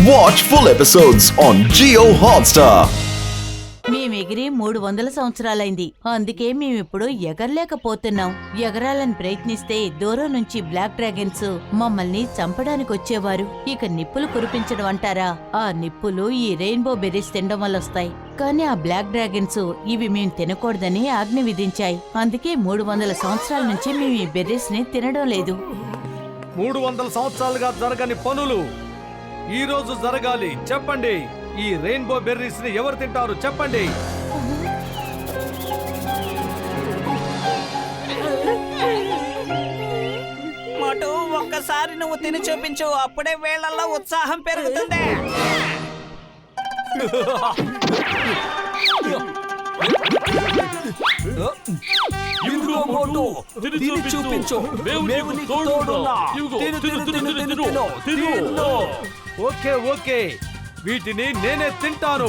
Watch full episodes on Jio Hotstar. మేమెగిరి 300 సంవత్సరాలైంది. అందుకే మేమిప్పుడు ఎగరలేకపోతున్నాం. ఎగరాలని ప్రయత్నిస్తే దూరం నుంచి బ్లాక్ డ్రాగన్స్ మమ్మల్ని చంపడానికి వచ్చేవారు. ఇక నిప్పులు కురిపించడం అంటారా? ఆ నిప్పులు ఈ రెయిన్బో బెర్రీస్ తినడం వల్ల వస్తాయి. కానీ ఆ బ్లాక్ డ్రాగన్స్ ఇవి మేం తినకూడదని ఆజ్ఞ విధించాయి. అందుకే 300 సంవత్సరాల నుంచి మేము ఈ బెర్రీస్ ని తినడం లేదు. 300 సంవత్సరాలుగా జరగని పనులు ఈ రోజు జరగాలి. చెప్పండి, ఈ రెయిన్బో బెర్రీస్ ని ఎవరు తింటారు? చెప్పండి. మోటు, ఒక్కసారి నువ్వు తిని చూపించు, అప్పుడే వేళ్లలో ఉత్సాహం పెరుగుతుంది. ఇదిగో మోటు, తిని చూపించు. మేము నీకు తోడున్నా. తిను, తిను, తిను, తిను, తిను, తిను. ఓకే ఓకే, వీటిని నేనే తింటాను.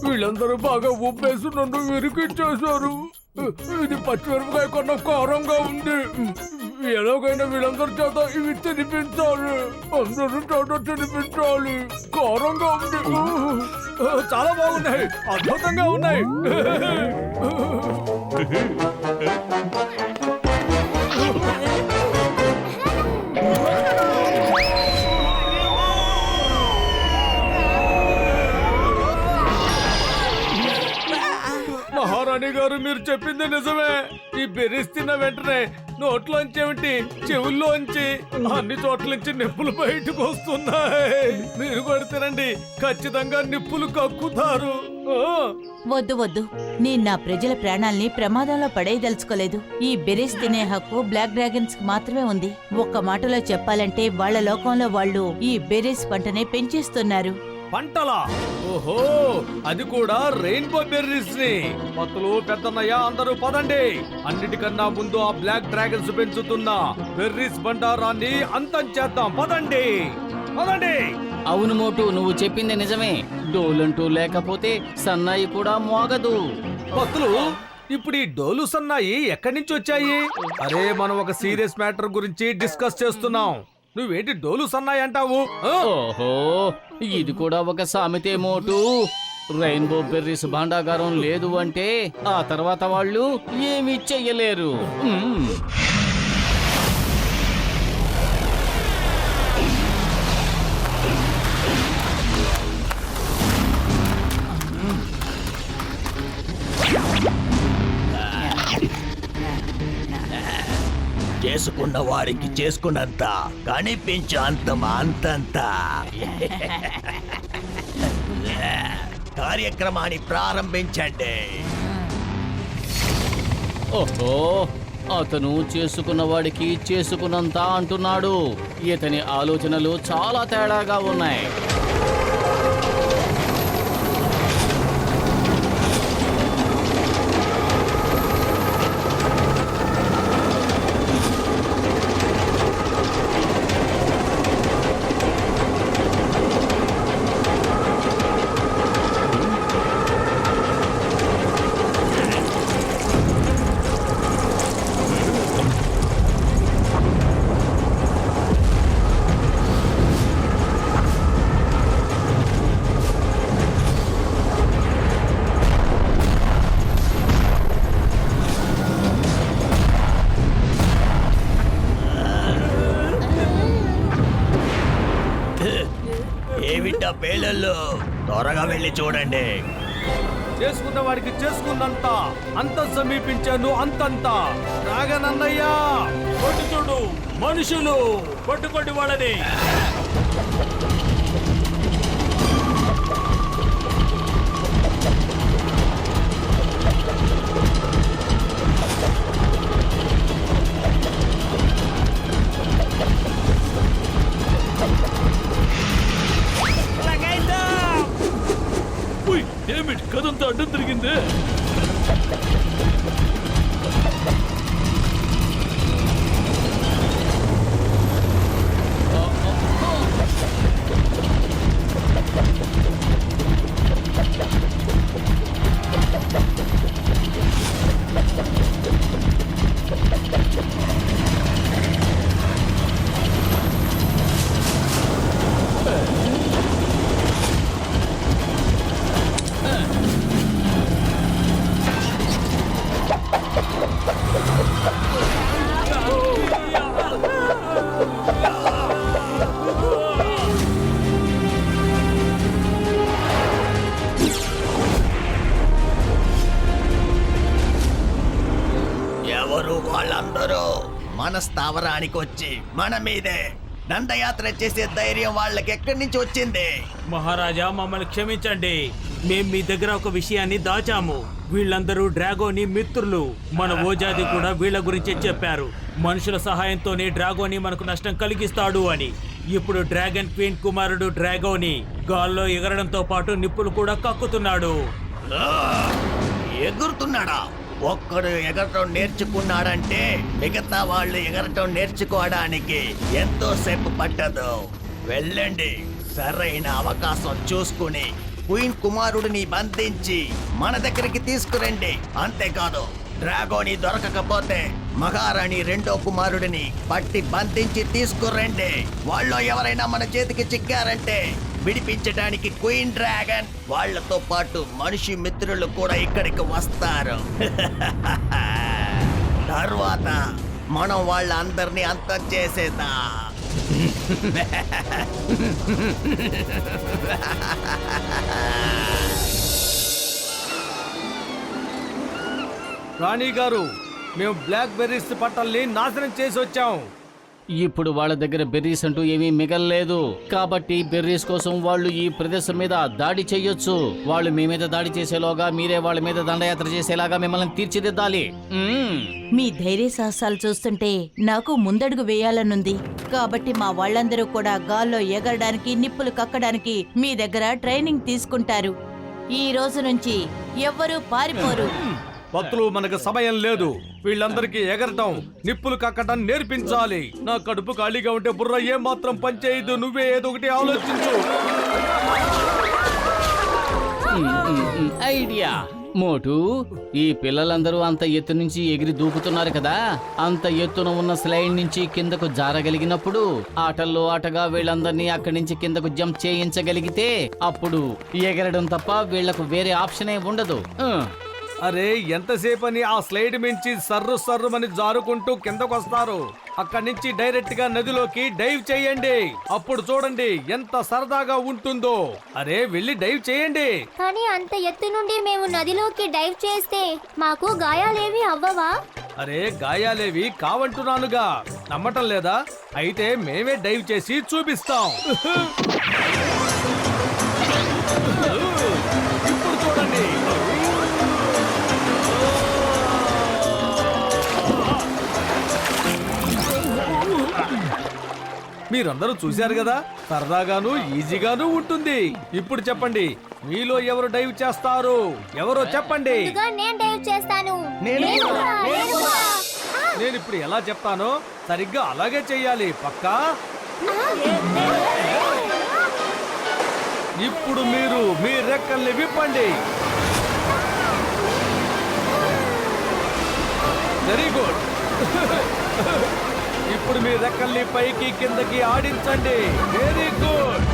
వీళ్ళందరూ బాగా ఉప్పేసి నన్ను విరికిచ్చేశారు. ఇది పచ్చిమిరపకాయ కన్నా కారంగా ఉంది. ఎలాగైనా వీళ్ళందరి చేత ఇవి తినిపించాలి. అందరూ చేత తినిపించాలి. కారంగా ఉంది. చాలా బాగున్నాయి, అద్భుతంగా ఉన్నాయి. మహారాణి గారు, మీరు చెప్పింది నిజమే. ఈ బెర్రీస్ తిన్న వెంటనే నోట్లోంచి ఏమిటి, చెవుల్లోంచి, అన్ని చోట్ల నుంచి నిప్పులు బయటకు వస్తున్నాయి. మీరు కూడా తినండి, ఖచ్చితంగా నిప్పులు కక్కుతారు. వద్దు వద్దు, నేను నా ప్రజల ప్రాణాల్ని ప్రమాదంలో పడేయదలుచుకోలేదు. ఈ బెర్రీస్ తినే హక్కు బ్లాక్ డ్రాగన్స్ కి మాత్రమే ఉంది. ఒక్క మాటలో చెప్పాలంటే వాళ్ళ లోకంలో వాళ్ళు ఈ బెర్రీస్ పంటనే పెంచేస్తున్నారు. పంటలా? ఓహో, అది కూడా రెయిన్బో బెర్రీస్ ని. పత్తులు, పెద్దన్నయ్య, అందరూ పదండి. అన్నిటికన్నా ముందు ఆ బ్లాక్ డ్రాగన్స్ పెంచుతున్న బెర్రీస్ బండారాన్ని అంతం చేద్దాం. పదండి పదండి. అవును మోటు, నువ్వు చెప్పింది నిజమే. డోలంటూ లేకపోతే సన్నాయి కూడా మోగదు. పత్తులు, ఇప్పుడు ఈ డోలు సన్నాయి ఎక్కడి నుంచి వచ్చాయి? అరే, మనం ఒక సీరియస్ మ్యాటర్ గురించి డిస్కస్ చేస్తున్నాం. నువ్వేంటి డోలు సన్నాయి అంటావు? ఓహో, ఇది కూడా ఒక సామెతే మోటు. రెయిన్బో బెర్రీస్ భాండాగారం లేదు అంటే ఆ తర్వాత వాళ్ళు ఏమీ చెయ్యలేరు. చేసుకున్న వారికి చేసుకున్నంత, కనిపించు అంతమా అంతంత. కార్యక్రమాన్ని ప్రారంభించండి. ఓహో, అతను చేసుకున్న వాడికి చేసుకున్నంత అంటున్నాడు. ఇతని ఆలోచనలు చాలా తేడాగా ఉన్నాయి. ఏమిటా పేలల్లో? త్వరగా వెళ్ళి చూడండి. చేసుకున్న వాడికి చేసుకున్నంత, అంత సమీపించాను అంతంత. రాగనన్నయ్య, చూడు, మనుషులు పట్టుకోండి వాళ్ళని. ఏమిటి కదంతా అడ్డం తిరిగిందే? మన స్థావరానికి వచ్చి మన మీదే దండయాత్ర చేసే ధైర్యం వాళ్ళకి ఎక్కడి నుంచి వచ్చింది? మహారాజా మమ్మల్ని క్షమించండి. మేం మీ దగ్గర ఒక విషయాన్ని దాచాము. వీళ్ళందరూ డ్రాగోని మిత్రులు. మన ఓజాది కూడా వీళ్ళ గురించే చెప్పారు. మనుషుల సహాయంతోనే డ్రాగోని మనకు నష్టం కలిగిస్తాడు అని. ఇప్పుడు డ్రాగన్ క్వీన్ కుమారుడు డ్రాగోని గాల్లో ఎగరడంతో పాటు నిప్పులు కూడా కక్కుతున్నాడు. ఆ, ఎగురుతున్నాడా? ఒక్కడు ఎగరటం నేర్చుకున్నాడంటే మిగతా వాళ్ళు ఎగరటం నేర్చుకోవడానికి ఎంతో సేపు పట్టదు. వెళ్ళండి, సరైన అవకాశం చూసుకుని క్వీన్ కుమారుడిని బంధించి మన దగ్గరికి తీసుకురండి. అంతేకాదు, డ్రాగోని దొరకకపోతే మహారాణి రెండో కుమారుడిని పట్టి బంధించి తీసుకురండి. వాళ్ళు ఎవరైనా మన చేతికి చిక్కారంటే విడిపించడానికి క్వీన్ డ్రాగన్ వాళ్ళతో పాటు మనిషి మిత్రులు కూడా ఇక్కడికి వస్తారు. తర్వాత మనం వాళ్ళందరినీ అంతం చేసేదా. రాణి గారు, మేము బ్లాక్ బెర్రీస్ పంటల్ని నాశనం చేసి వచ్చాం. ఇప్పుడు వాళ్ళ దగ్గర బెర్రీస్ అంటూ ఏమీ మిగల్లేదు. కాబట్టి బెర్రీస్ కోసం వాళ్ళు ఈ ప్రదేశం మీద దాడి చెయ్యొచ్చు. వాళ్ళు మీ మీద దాడి చేసేలోగా మీరే వాళ్ళ మీద దండయాత్ర చేసేలాగా మిమ్మల్ని తీర్చిదిద్దాలి. మీ ధైర్య సాహసాలు చూస్తుంటే నాకు ముందడుగు వేయాలనుంది. కాబట్టి మా వాళ్ళందరూ కూడా గాల్లో ఎగరడానికి, నిప్పులు కక్కడానికి మీ దగ్గర ట్రైనింగ్ తీసుకుంటారు. ఈ రోజు నుంచి ఎవ్వరూ పారిపోరు. భక్తులు, మనకు సమయం లేదు. వీళ్ళందరికీ ఎగరటం, నిప్పులు కక్కటం నేర్పించాలి. నా కడుపు ఖాళీగా ఉంటే బుర్ర ఏం మాత్రం పనిచేయదు. నువ్వే ఏదో ఒకటి ఆలోచించు. ఐడియా మోటు, ఈ పిల్లలందరూ అంత ఎత్తు నుంచి ఎగిరి దూకుతున్నారు కదా. అంత ఎత్తున ఉన్న స్లైడ్ నుంచి కిందకు జారగలిగినప్పుడు ఆటల్లో ఆటగా వీళ్ళందరినీ అక్కడి నుంచి కిందకు జంప్ చేయించగలిగితే అప్పుడు ఎగరడం తప్ప వీళ్లకు వేరే ఆప్షనే ఉండదు. అరే, ఎంతసేపని ఆ స్లైడ్ మించి సర్రుమని జారుకుంటూ కిందకొస్తారు. అక్కడి నుంచి డైరెక్ట్ గా నదిలోకి డైవ్ చేయండి. అప్పుడు చూడండి ఎంత సరదాగా ఉంటుందో. అరే, వెళ్ళి డైవ్ చేయండి. కానీ అంత ఎత్తు నుండి మేము నదిలోకి డైవ్ చేస్తే మాకు గాయాలేవి అవ్వవా? అరే, గాయాలేవి కావంటున్నానుగా. నమ్మటం లేదా? అయితే మేమే డైవ్ చేసి చూపిస్తాం. ఇప్పుడు చూడండి. మీరందరూ చూశారు కదా, సరదాగాను ఈజీగాను ఉంటుంది. ఇప్పుడు చెప్పండి, మీలో ఎవరు డైవ్ చేస్తారు? ఎవరో చెప్పండి. ముందుగా నేను డైవ్ చేస్తాను. నేను ఇప్పుడు ఎలా చెప్తానో సరిగ్గా అలాగే చెయ్యాలి. పక్కా? ఇప్పుడు మీరు మీ రెక్కల్ని విప్పండి. Very good. ఇప్పుడు మీ రెక్కల్ని పైకి కిందకి ఆడించండి. Very good.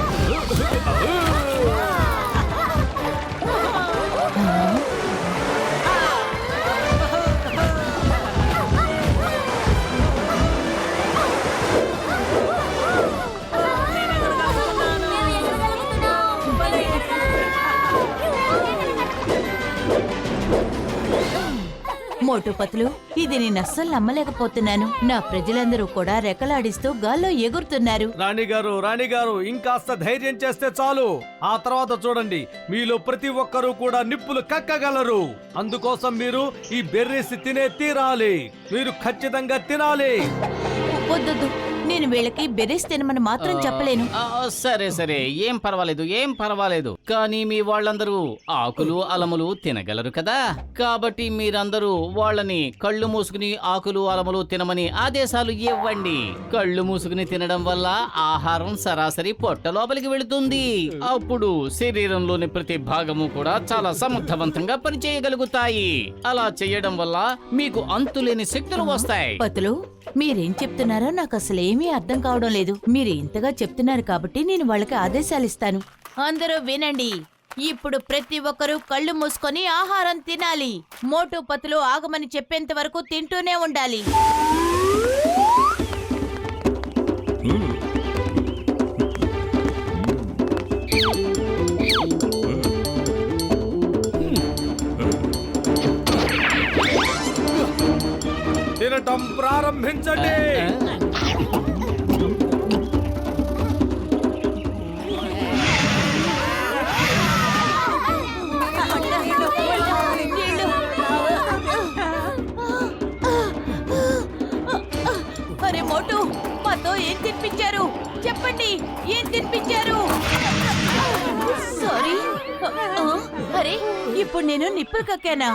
మోటుపతులు, ఇది నేను అస్సలు నమ్మలేకపోతున్నాను. నా ప్రజలందరూ కూడా రెక్కలాడిస్తూ గాల్లో ఎగురుతున్నారు. రాణిగారు, ఇంకాస్త ధైర్యం చేస్తే చాలు. ఆ తర్వాత చూడండి, మీలో ప్రతి ఒక్కరూ కూడా నిప్పులు కక్కగలరు. అందుకోసం మీరు ఈ బెర్రీస్ తినే తీరాలి. మీరు ఖచ్చితంగా తినాలి. వద్దొద్దు, నేను వీళ్ళకి బెర్రీస్ తినమని మాత్రం చెప్పలేను. సరే, ఏం పర్వాలేదు. కానీ మీ వాళ్ళందరూ ఆకులు అలములు తినగలరు కదా. కాబట్టి మీరందరూ వాళ్ళని కళ్ళు మూసుకుని ఆకులు అలములు తినమని ఆదేశాలు ఇవ్వండి. కళ్ళు మూసుకుని తినడం వల్ల ఆహారం సరాసరి పొట్ట లోపలికి వెళుతుంది. అప్పుడు శరీరంలోని ప్రతి భాగము కూడా చాలా సమర్థవంతంగా పనిచేయగలుగుతాయి. అలా చేయడం వల్ల మీకు అంతులేని శక్తులు వస్తాయి. పతులు, మీరేం చెప్తున్నారో నాకు అసలేమీ అర్థం కావడం లేదు. మీరు ఇంతగా చెప్తున్నారు కాబట్టి నేను వాళ్ళకి ఆదేశాలు ఇస్తాను. అందరూ వినండి. ఇప్పుడు ప్రతి ఒక్కరూ కళ్ళు మూసుకొని ఆహారం తినాలి. మోటు పతులు ఆగమని చెప్పేంత వరకు తింటూనే ఉండాలి. తినటం ప్రారంభించండి. అరే మోటు, మాతో ఏం తినిపించారు చెప్పండి, ఏం తినిపించారు? సారీ. అరే ఇప్పుడు నేను నిప్పులు కక్కానా?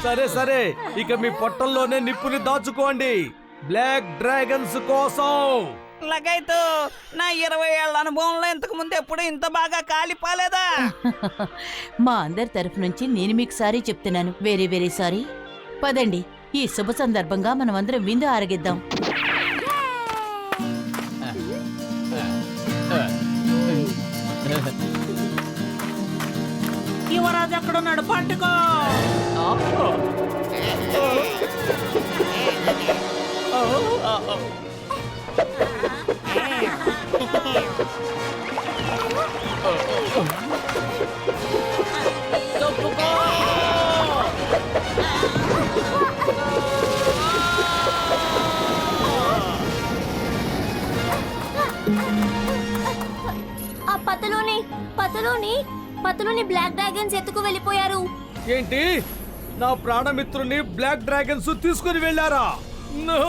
సరే సరే, ఇక మీ పొట్టల్లోనే నిప్పుని దాచుకోండి బ్లాక్ డ్రాగన్స్ కోసం. లగైతు నా 20 ఏళ్ల అనుభవంలో ఇంతకు ముందు ఎప్పుడు ఇంత బాగా కాలిపోలేదా? మా అందరి తరఫు నుంచి నేను మీకు సారీ చెప్తున్నాను. Very very sorry. పదండి, ఈ శుభ సందర్భంగా మనం అందరం విందు ఆరగిద్దాం. యువరాజు అక్కడ ఉన్నాడు, పట్టుకో. ఆ పతలోని బ్లాక్ డ్రాగన్స్ ఎత్తుకు వెళ్ళిపోయారు. ఏంటి, నా ప్రాణమిత్రుని బ్లాక్ డ్రాగన్స్ తీసుకుని వెళ్ళారా? నో!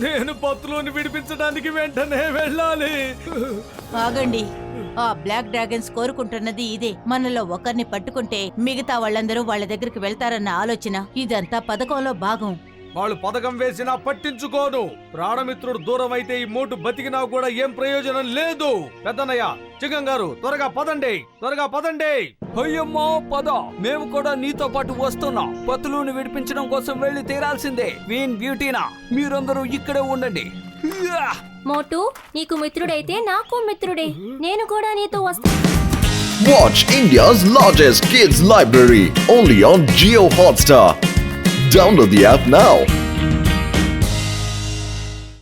నేను పత్తులోని విడిపించడానికి వెంటనే వెళ్ళాలి. ఆగండి, ఆ బ్లాక్ డ్రాగన్స్ కోరుకుంటున్నది ఇదే. మనలో ఒకరిని పట్టుకుంటే మిగతా వాళ్ళందరూ వాళ్ళ దగ్గరికి వెళ్తారన్న ఆలోచన. ఇదంతా పథకంలో భాగం. వాళ్ళు పథకం వేసినా పట్టించుకోను. ప్రాణమిత్రుడు దూరం అయితే ఈ మోటు బతికినా కూడా ఏం ప్రయోజనం లేదు. పెద్దన్నయ్య, చిగం గారు, త్వరగా పదండి, త్వరగా పదండి. అయ్యమ్మో పద, మేము కూడా నీతో పాటు వస్తున్నాం. పతులుని విడిపించడం కోసం వెళ్ళి తీరాల్సిందే. వీన్ బ్యూటీనా, మీరందరూ ఇక్కడే ఉండండి. మోటు నీకు మిత్రుడైతే నాకు మిత్రుడే. నేను కూడా నీతో వస్తాను. Watch India's largest kids library only on Jio Hotstar. Download the app now.